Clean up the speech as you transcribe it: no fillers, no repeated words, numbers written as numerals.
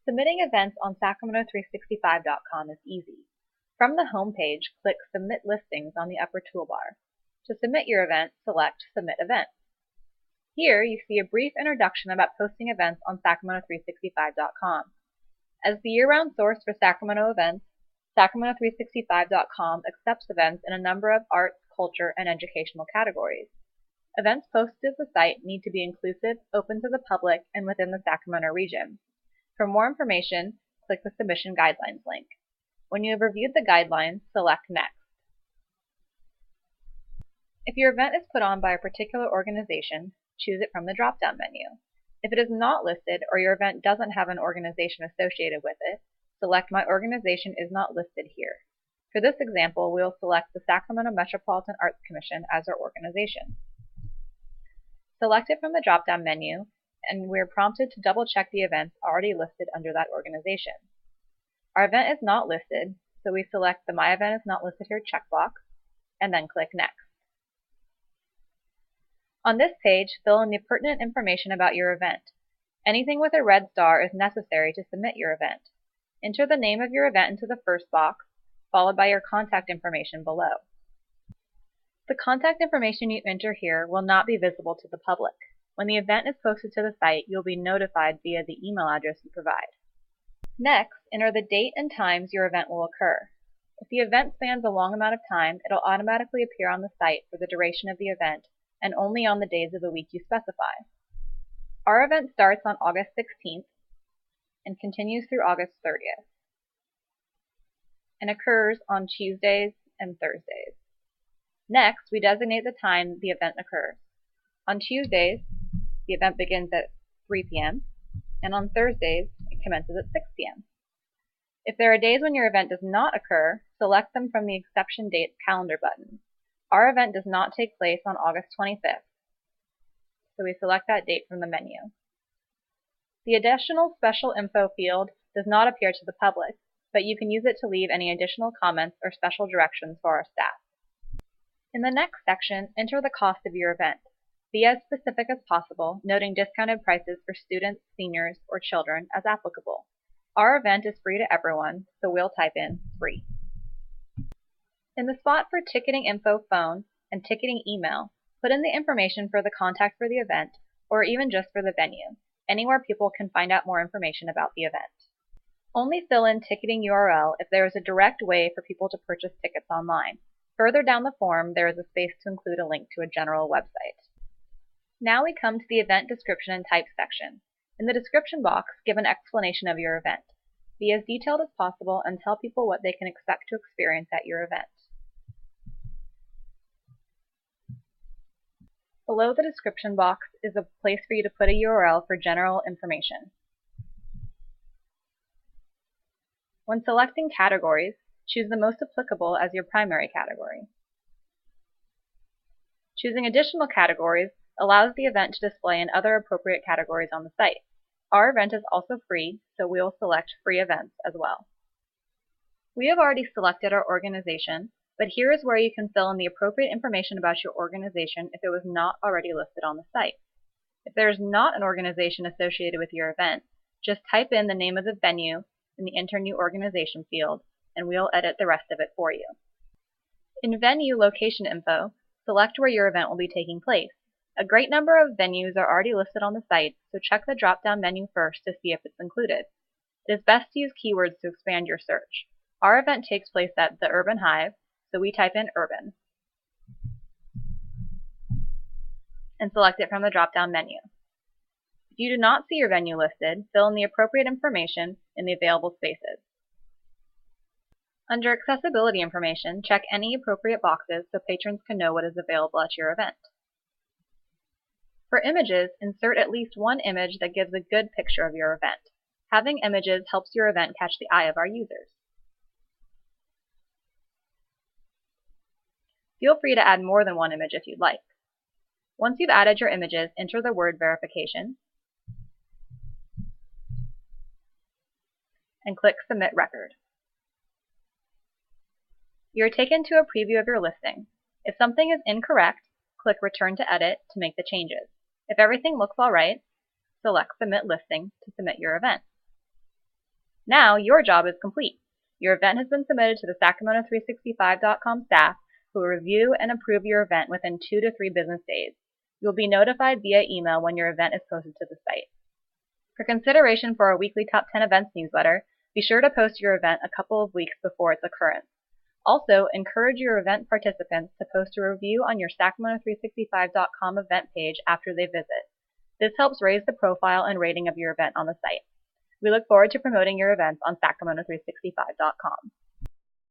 Submitting events on Sacramento365.com is easy. From the home page, click Submit Listings on the upper toolbar. To submit your event, select Submit Event. Here, you see a brief introduction about posting events on Sacramento365.com. As the year-round source for Sacramento events, Sacramento365.com accepts events in a number of arts, culture, and educational categories. Events posted to the site need to be inclusive, open to the public, and within the Sacramento region. For more information, click the Submission Guidelines link. When you have reviewed the guidelines, select Next. If your event is put on by a particular organization, choose it from the drop-down menu. If it is not listed or your event doesn't have an organization associated with it, select My Organization is not listed here. For this example, we will select the Sacramento Metropolitan Arts Commission as our organization. Select it from the drop-down menu, and we are prompted to double-check the events already listed under that organization. Our event is not listed, so we select the My Event is Not Listed Here checkbox, and then click Next. On this page, fill in the pertinent information about your event. Anything with a red star is necessary to submit your event. Enter the name of your event into the first box, followed by your contact information below. The contact information you enter here will not be visible to the public. When the event is posted to the site, you'll be notified via the email address you provide. Next, enter the date and times your event will occur. If the event spans a long amount of time, it'll automatically appear on the site for the duration of the event and only on the days of the week you specify. Our event starts on August 16th and continues through August 30th and occurs on Tuesdays and Thursdays. Next, we designate the time the event occurs. On Tuesdays, the event begins at 3 p.m., and on Thursdays, it commences at 6 p.m. If there are days when your event does not occur, select them from the Exception Dates calendar button. Our event does not take place on August 25th, so we select that date from the menu. The additional special info field does not appear to the public, but you can use it to leave any additional comments or special directions for our staff. In the next section, enter the cost of your event. Be as specific as possible, noting discounted prices for students, seniors, or children as applicable. Our event is free to everyone, so we'll type in free. In the spot for ticketing info phone and ticketing email, put in the information for the contact for the event, or even just for the venue, anywhere people can find out more information about the event. Only fill in ticketing URL if there is a direct way for people to purchase tickets online. Further down the form, there is a space to include a link to a general website. Now we come to the Event Description and Type section. In the description box, give an explanation of your event. Be as detailed as possible and tell people what they can expect to experience at your event. Below the description box is a place for you to put a URL for general information. When selecting categories, choose the most applicable as your primary category. Choosing additional categories allows the event to display in other appropriate categories on the site. Our event is also free, so we will select free events as well. We have already selected our organization, but here is where you can fill in the appropriate information about your organization if it was not already listed on the site. If there is not an organization associated with your event, just type in the name of the venue in the Enter New Organization field, and we'll edit the rest of it for you. In Venue Location Info, select where your event will be taking place. A great number of venues are already listed on the site, so check the drop-down menu first to see if it's included. It is best to use keywords to expand your search. Our event takes place at the Urban Hive, so we type in Urban and select it from the drop-down menu. If you do not see your venue listed, fill in the appropriate information in the available spaces. Under Accessibility Information, check any appropriate boxes so patrons can know what is available at your event. For images, insert at least one image that gives a good picture of your event. Having images helps your event catch the eye of our users. Feel free to add more than one image if you'd like. Once you've added your images, enter the word verification and click Submit Record. You are taken to a preview of your listing. If something is incorrect, click Return to Edit to make the changes. If everything looks all right, select Submit Listing to submit your event. Now your job is complete. Your event has been submitted to the Sacramento365.com staff, who will review and approve your event within 2 to 3 business days. You will be notified via email when your event is posted to the site. For consideration for our weekly Top 10 Events newsletter, be sure to post your event a couple of weeks before its occurrence. Also, encourage your event participants to post a review on your Sacramento365.com event page after they visit. This helps raise the profile and rating of your event on the site. We look forward to promoting your events on Sacramento365.com.